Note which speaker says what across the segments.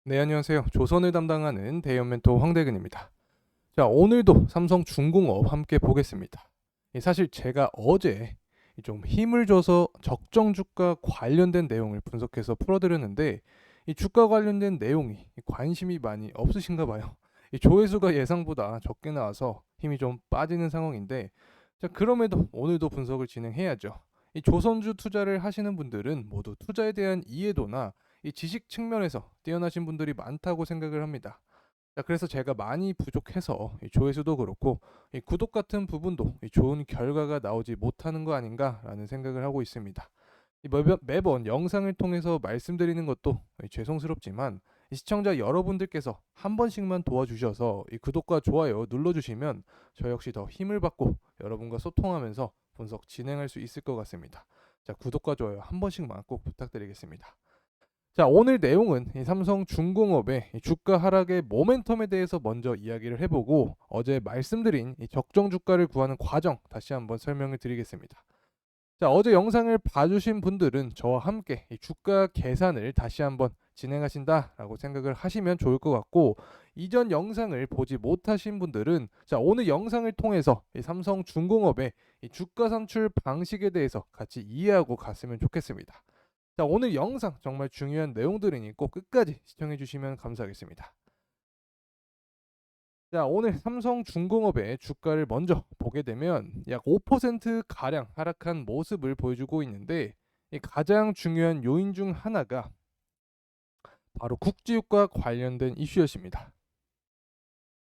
Speaker 1: 네, 안녕하세요. 조선을 담당하는 대연 멘토 황대근입니다. 자, 오늘도 삼성중공업 함께 보겠습니다. 사실 제가 어제 좀 힘을 줘서 적정 주가 관련된 내용을 분석해서 풀어드렸는데 이 주가 관련된 내용이 관심이 많이 없으신가 봐요. 이 조회수가 예상보다 적게 나와서 힘이 좀 빠지는 상황인데, 자, 그럼에도 오늘도 분석을 진행해야죠. 이 조선주 투자를 하시는 분들은 모두 투자에 대한 이해도나 이 지식 측면에서 뛰어나신 분들이 많다고 생각을 합니다. 자, 그래서 제가 많이 부족해서 이 조회수도 그렇고 이 구독 같은 부분도 이 좋은 결과가 나오지 못하는 거 아닌가라는 생각을 하고 있습니다. 매번 영상을 통해서 말씀드리는 것도 죄송스럽지만 이 시청자 여러분들께서 한 번씩만 도와주셔서 이 구독과 좋아요 눌러주시면 저 역시 더 힘을 받고 여러분과 소통하면서 분석 진행할 수 있을 것 같습니다. 자, 구독과 좋아요 한 번씩만 꼭 부탁드리겠습니다. 자, 오늘 내용은 이 삼성중공업의 이 주가 하락의 모멘텀에 대해서 먼저 이야기를 해보고 어제 말씀드린 이 적정 주가를 구하는 과정 다시 한번 설명을 드리겠습니다. 자, 어제 영상을 봐주신 분들은 저와 함께 이 주가 계산을 다시 한번 진행하신다라고 생각을 하시면 좋을 것 같고, 이전 영상을 보지 못하신 분들은 자, 오늘 영상을 통해서 이 삼성중공업의 이 주가 산출 방식에 대해서 같이 이해하고 갔으면 좋겠습니다. 자, 오늘 영상 정말 중요한 내용들이니 꼭 끝까지 시청해 주시면 감사하겠습니다. 자, 오늘 삼성중공업의 주가를 먼저 보게 되면 약 5% 가량 하락한 모습을 보여주고 있는데, 이 가장 중요한 요인 중 하나가 바로 국제유가 관련된 이슈였습니다.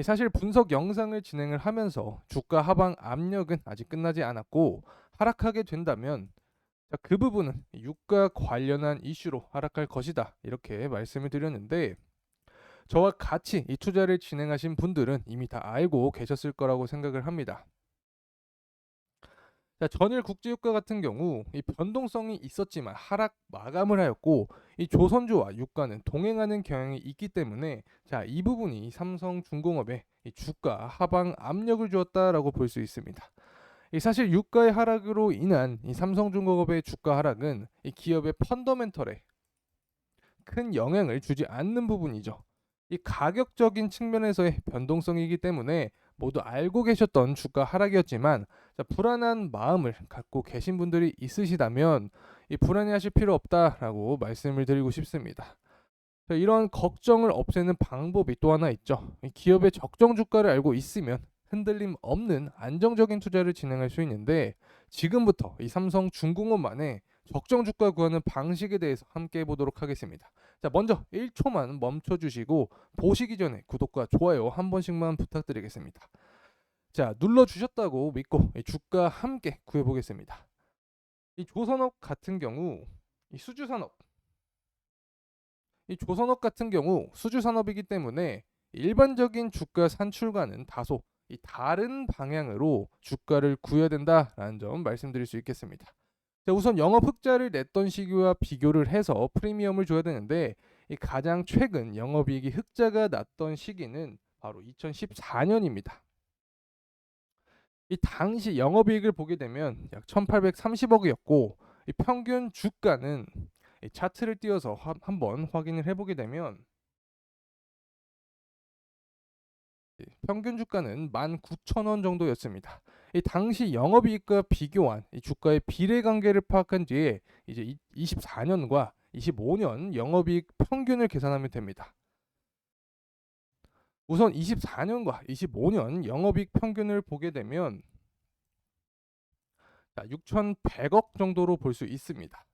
Speaker 1: 사실 분석 영상을 진행을 하면서 주가 하방 압력은 아직 끝나지 않았고, 하락하게 된다면 자, 그 부분은 유가 관련한 이슈로 하락할 것이다, 이렇게 말씀을 드렸는데, 저와 같이 이 투자를 진행하신 분들은 이미 다 알고 계셨을 거라고 생각을 합니다. 자, 전일 국제유가 같은 경우 이 변동성이 있었지만 하락 마감을 하였고, 이 조선주와 유가는 동행하는 경향이 있기 때문에 자, 이 부분이 삼성중공업의 이 주가 하방 압력을 주었다라고 볼 수 있습니다. 사실 유가의 하락으로 인한 이 삼성중공업의 주가 하락은 이 기업의 펀더멘털에 큰 영향을 주지 않는 부분이죠. 이 가격적인 측면에서의 변동성이기 때문에 모두 알고 계셨던 주가 하락이었지만, 자, 불안한 마음을 갖고 계신 분들이 있으시다면 이 불안해하실 필요 없다라고 말씀을 드리고 싶습니다. 자, 이런 걱정을 없애는 방법이 또 하나 있죠. 이 기업의 적정 주가를 알고 있으면 흔들림 없는 안정적인 투자를 진행할 수 있는데, 지금부터 이 삼성중공업만의 적정 주가 구하는 방식에 대해서 함께 해보도록 하겠습니다. 자, 먼저 1초만 멈춰주시고 보시기 전에 구독과 좋아요 한 번씩만 부탁드리겠습니다. 자, 눌러주셨다고 믿고 이 주가 함께 구해보겠습니다. 이 조선업 같은 경우 이 수주산업 이 조선업 같은 경우 수주 산업이기 때문에 일반적인 주가 산출과는 다소 이 다른 방향으로 주가를 구해야 된다라는 점 말씀드릴 수 있겠습니다. 자, 우선 영업 흑자를 냈던 시기와 비교를 해서 프리미엄을 줘야 되는데, 이 가장 최근 영업이익이 흑자가 났던 시기는 바로 2014년입니다. 이 당시 영업이익을 보게 되면 약 1,830억이었고, 이 평균 주가는 이 차트를 띄워서 한번 확인을 해보게 되면 평균 주가는 19,000원 정도였습니다. 이 당시 영업이익과 비교한 이 주가의 비례 관계를 파악한 뒤에 이제 24년과 25년 영업이익 평균을 계산하면 됩니다. 우선 24년과 25년 영업이익 평균을 보게 되면 6,100억 정도로 볼 수 있습니다.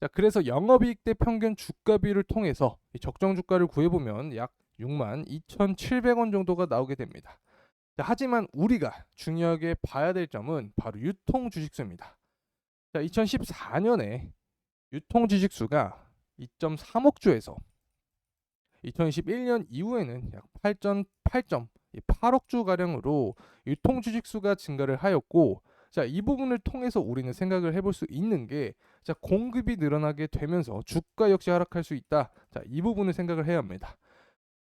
Speaker 1: 자, 그래서 영업이익 대 평균 주가비를 통해서 이 적정 주가를 구해보면 약 62,700원 정도가 나오게 됩니다. 자, 하지만 우리가 중요하게 봐야 될 점은 바로 유통 주식수입니다. 자, 2014년에 유통 주식수가 2.3억 주에서 2021년 이후에는 약 8.8억 주 가량으로 유통 주식수가 증가를 하였고, 자, 이 부분을 통해서 우리는 생각을 해볼 수 있는 게, 자, 공급이 늘어나게 되면서 주가 역시 하락할 수 있다. 자, 이 부분을 생각을 해야 합니다.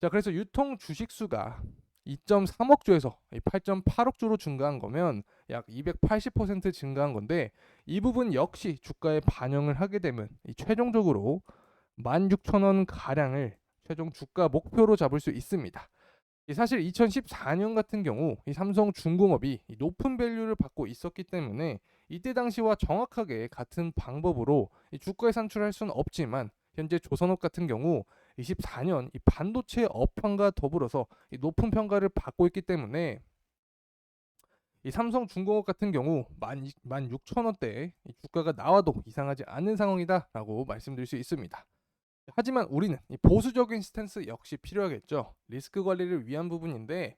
Speaker 1: 자, 그래서 유통 주식수가 2.3억 주에서 8.8억 주로 증가한 거면 약 280% 증가한 건데, 이 부분 역시 주가에 반영을 하게 되면 최종적으로 16,000원 가량을 최종 주가 목표로 잡을 수 있습니다. 사실 2014년 같은 경우 이 삼성중공업이 이 높은 밸류를 받고 있었기 때문에 이때 당시와 정확하게 같은 방법으로 이 주가에 산출할 수는 없지만, 현재 조선업 같은 경우 24년 이 반도체 업황과 더불어서 이 높은 평가를 받고 있기 때문에 이 삼성중공업 같은 경우 16,000원대에 이 주가가 나와도 이상하지 않은 상황이다라고 말씀드릴 수 있습니다. 하지만 우리는 이 보수적인 스탠스 역시 필요하겠죠. 리스크 관리를 위한 부분인데,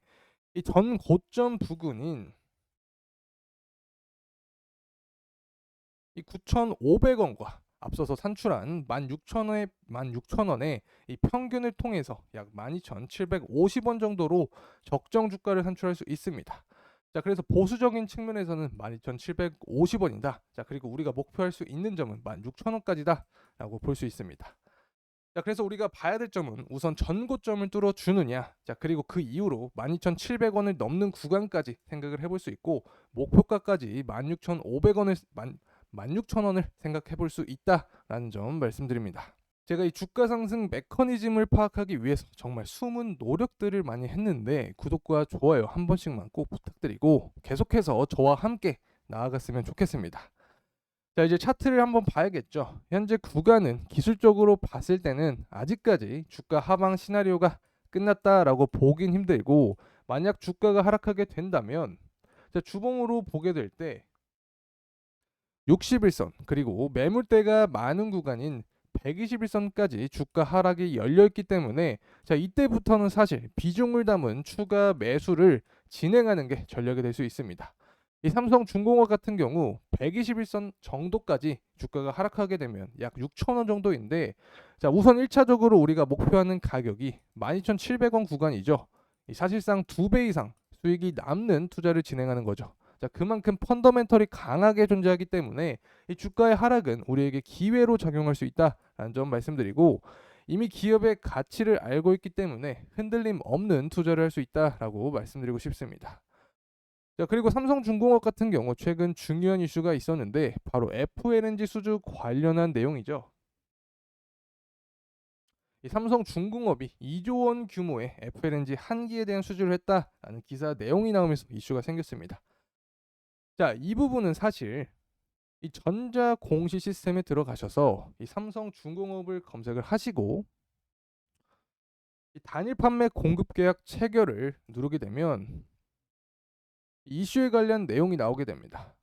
Speaker 1: 이 전 고점 부근인 이 9,500원과 앞서서 산출한 16,000원의 이 평균을 통해서 약 12,750원 정도로 적정 주가를 산출할 수 있습니다. 자, 그래서 보수적인 측면에서는 12,750원이다. 자, 그리고 우리가 목표할 수 있는 점은 16,000원까지다라고 볼 수 있습니다. 자, 그래서 우리가 봐야 될 점은 우선 전고점을 뚫어주느냐, 자, 그리고 그 이후로 12,700원을 넘는 구간까지 생각을 해볼 수 있고, 목표가까지 16,500원을 16,000원을 생각해 볼 수 있다라는 점 말씀드립니다. 제가 이 주가 상승 메커니즘을 파악하기 위해서 정말 숨은 노력들을 많이 했는데, 구독과 좋아요 한 번씩만 꼭 부탁드리고 계속해서 저와 함께 나아갔으면 좋겠습니다. 자, 이제 차트를 한번 봐야겠죠. 현재 구간은 기술적으로 봤을 때는 아직까지 주가 하방 시나리오가 끝났다라고 보긴 힘들고, 만약 주가가 하락하게 된다면, 자, 주봉으로 보게 될 때 60일선 그리고 매물대가 많은 구간인 120일선까지 주가 하락이 열려있기 때문에, 자, 이때부터는 사실 비중을 담은 추가 매수를 진행하는 게 전략이 될 수 있습니다. 이 삼성중공업 같은 경우 121선 정도까지 주가가 하락하게 되면 약 6,000원 정도인데, 자, 우선 1차적으로 우리가 목표하는 가격이 12,700원 구간이죠. 사실상 2배 이상 수익이 남는 투자를 진행하는 거죠. 자, 그만큼 펀더멘털이 강하게 존재하기 때문에 이 주가의 하락은 우리에게 기회로 작용할 수 있다라는 점 말씀드리고, 이미 기업의 가치를 알고 있기 때문에 흔들림 없는 투자를 할 수 있다라고 말씀드리고 싶습니다. 자, 그리고 삼성중공업 같은 경우 최근 중요한 이슈가 있었는데 바로 FLNG 수주 관련한 내용이죠. 이 삼성중공업이 2조 원 규모의 FLNG 한기에 대한 수주를 했다라는 기사 내용이 나오면서 이슈가 생겼습니다. 자, 이 부분은 사실 이 전자 공시 시스템에 들어가셔서 이 삼성중공업을 검색을 하시고 이 단일 판매 공급 계약 체결을 누르게 되면 이슈에 관련 내용이 나오게 됩니다.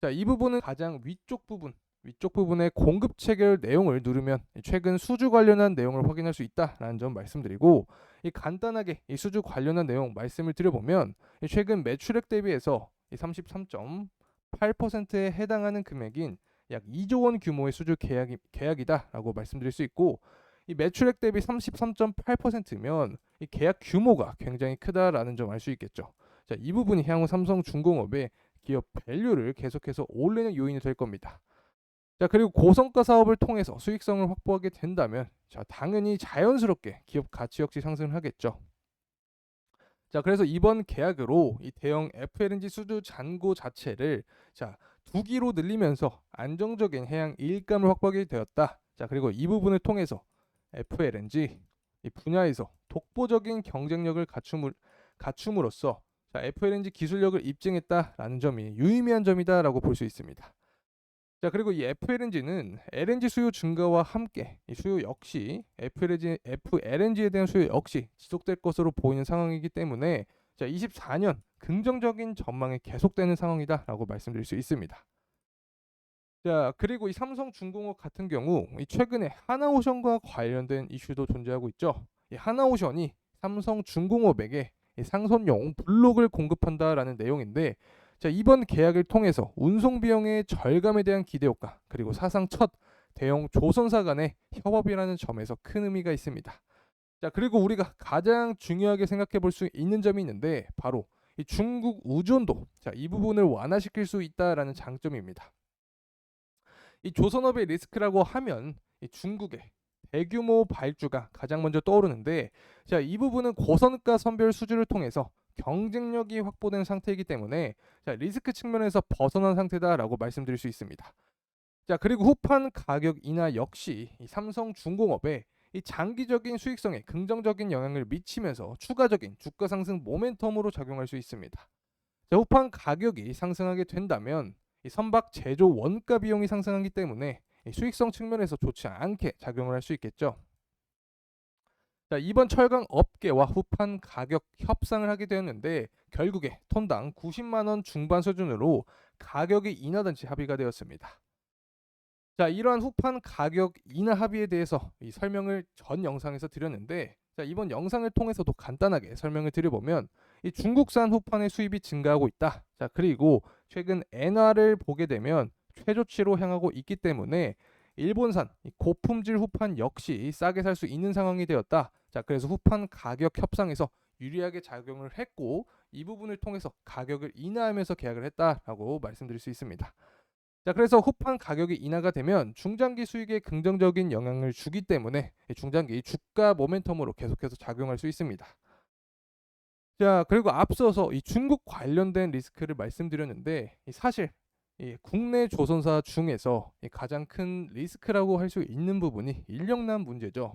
Speaker 1: 자, 이 부분은 가장 위쪽 부분의 공급 체결 내용을 누르면 최근 수주 관련한 내용을 확인할 수 있다라는 점 말씀드리고, 이 간단하게 이 수주 관련한 내용 말씀을 드려보면, 최근 매출액 대비해서 33.8%에 해당하는 금액인 약 2조 원 규모의 수주 계약이다라고 말씀드릴 수 있고, 이 매출액 대비 33.8%면 이 계약 규모가 굉장히 크다라는 점 알 수 있겠죠. 자, 이 부분이 향후 삼성중공업의 기업 밸류를 계속해서 올리는 요인이 될 겁니다. 자, 그리고 고성과 사업을 통해서 수익성을 확보하게 된다면, 자, 당연히 자연스럽게 기업 가치 역시 상승을 하겠죠. 자, 그래서 이번 계약으로 이 대형 FLNG 수주 잔고 자체를, 자, 2기로 늘리면서 안정적인 해양 이익감을 확보하게 되었다. 자, 그리고 이 부분을 통해서 FLNG 이 분야에서 독보적인 경쟁력을 갖춤으로써, 자, FLNG 기술력을 입증했다라는 점이 유의미한 점이다라고 볼 수 있습니다. 자, 그리고 이 FLNG는 LNG 수요 증가와 함께 이 수요 역시 FLNG에 대한 수요 역시 지속될 것으로 보이는 상황이기 때문에, 자, 24년 긍정적인 전망이 계속되는 상황이다라고 말씀드릴 수 있습니다. 자, 그리고 이 삼성중공업 같은 경우 이 최근에 하나오션과 관련된 이슈도 존재하고 있죠. 이 하나오션이 삼성중공업에게 이 상선용 블록을 공급한다라는 내용인데, 자, 이번 계약을 통해서 운송 비용의 절감에 대한 기대 효과, 그리고 사상 첫 대형 조선사 간의 협업이라는 점에서 큰 의미가 있습니다. 자, 그리고 우리가 가장 중요하게 생각해 볼 수 있는 점이 있는데 바로 이 중국 의존도, 자, 이 부분을 완화시킬 수 있다라는 장점입니다. 이 조선업의 리스크라고 하면 이 중국의 대규모 발주가 가장 먼저 떠오르는데, 자, 이 부분은 고선가 선별 수주를 통해서 경쟁력이 확보된 상태이기 때문에, 자, 리스크 측면에서 벗어난 상태다라고 말씀드릴 수 있습니다. 자, 그리고 후판 가격 인하 역시 이 삼성중공업의 이 장기적인 수익성에 긍정적인 영향을 미치면서 추가적인 주가 상승 모멘텀으로 작용할 수 있습니다. 자, 후판 가격이 상승하게 된다면 이 선박 제조 원가 비용이 상승하기 때문에 이 수익성 측면에서 좋지 않게 작용을 할 수 있겠죠. 자, 이번 철강 업계와 후판 가격 협상을 하게 되었는데 결국에 톤당 90만 원 중반 수준으로 가격이 인하든지 합의가 되었습니다. 자, 이러한 후판 가격 인하 합의에 대해서 이 설명을 전 영상에서 드렸는데, 자, 이번 영상을 통해서도 간단하게 설명을 드려보면 이 중국산 후판의 수입이 증가하고 있다. 자, 그리고 최근 엔화를 보게 되면 최저치로 향하고 있기 때문에 일본산 이 고품질 후판 역시 싸게 살 수 있는 상황이 되었다. 자, 그래서 후판 가격 협상에서 유리하게 작용을 했고 이 부분을 통해서 가격을 인하하면서 계약을 했다라고 말씀드릴 수 있습니다. 자, 그래서 후판 가격이 인하가 되면 중장기 수익에 긍정적인 영향을 주기 때문에 중장기 주가 모멘텀으로 계속해서 작용할 수 있습니다. 자, 그리고 앞서서 이 중국 관련된 리스크를 말씀드렸는데 사실 이 국내 조선사 중에서 가장 큰 리스크라고 할 수 있는 부분이 인력난 문제죠.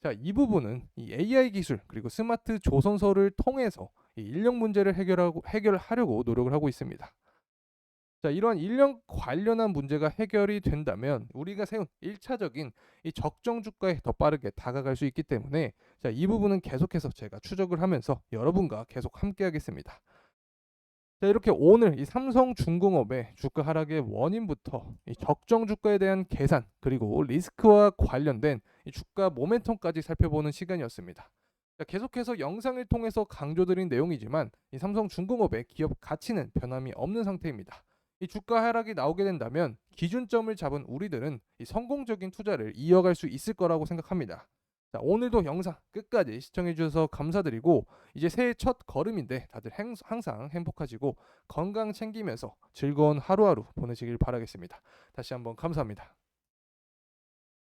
Speaker 1: 자, 이 부분은 이 AI 기술 그리고 스마트 조선소를 통해서 이 인력 문제를 해결하려고 노력을 하고 있습니다. 자, 이러한 인력 관련한 문제가 해결이 된다면 우리가 세운 1차적인 이 적정 주가에 더 빠르게 다가갈 수 있기 때문에 자, 이 부분은 계속해서 제가 추적을 하면서 여러분과 계속 함께 하겠습니다. 자, 이렇게 오늘 이 삼성중공업의 주가 하락의 원인부터 이 적정 주가에 대한 계산 그리고 리스크와 관련된 이 주가 모멘텀까지 살펴보는 시간이었습니다. 자, 계속해서 영상을 통해서 강조드린 내용이지만 이 삼성중공업의 기업 가치는 변함이 없는 상태입니다. 이 주가 하락이 나오게 된다면 기준점을 잡은 우리들은 이 성공적인 투자를 이어갈 수 있을 거라고 생각합니다. 자, 오늘도 영상 끝까지 시청해 주셔서 감사드리고 이제 새해 첫 걸음인데 다들 항상 행복하시고 건강 챙기면서 즐거운 하루하루 보내시길 바라겠습니다. 다시 한번 감사합니다.